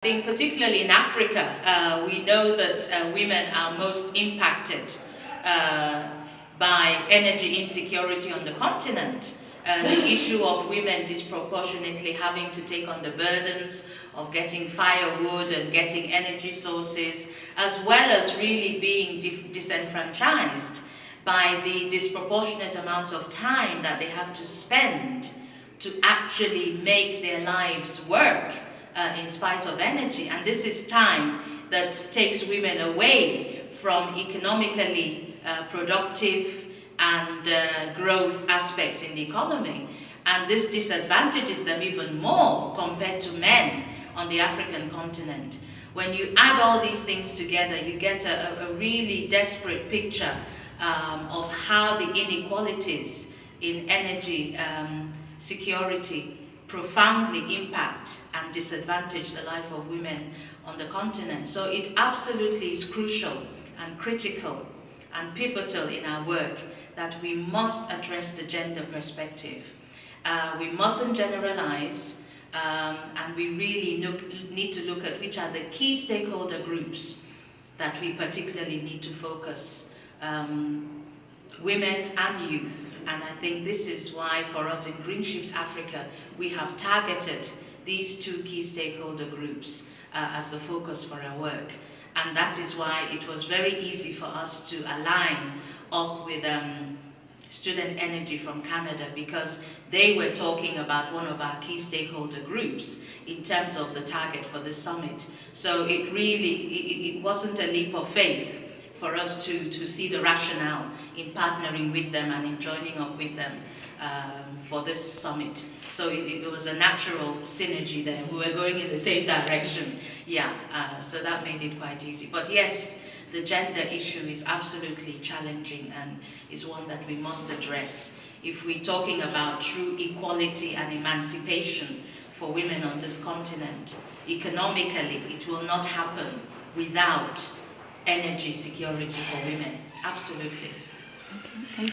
I think particularly in Africa, we know that women are most impacted by energy insecurity on the continent. The issue of women disproportionately having to take on the burdens of getting firewood and getting energy sources, as well as really being disenfranchised by the disproportionate amount of time that they have to spend to actually make their lives work. In spite of energy, and this is time that takes women away from economically productive and growth aspects in the economy, and this disadvantages them even more compared to men on the African continent. When you add all these things together, you get a really desperate picture of how the inequalities in energy security profoundly impact and disadvantage the life of women on the continent. So it absolutely is crucial and critical and pivotal in our work that we must address the gender perspective. We mustn't generalize, and we really need to look at which are the key stakeholder groups that we particularly need to focus. Women and youth. And I think this is why for us in Green Shift Africa, we have targeted these two key stakeholder groups as the focus for our work. And that is why it was very easy for us to align up with Student Energy from Canada, because they were talking about one of our key stakeholder groups in terms of the target for the summit. So it really, it wasn't a leap of faith for us to see the rationale in partnering with them and in joining up with them for this summit. So it was a natural synergy there. We were going in the same direction. Yeah, so that made it quite easy. But yes, the gender issue is absolutely challenging and is one that we must address. If we're talking about true equality and emancipation for women on this continent, economically, it will not happen without energy security for women. Absolutely. Okay.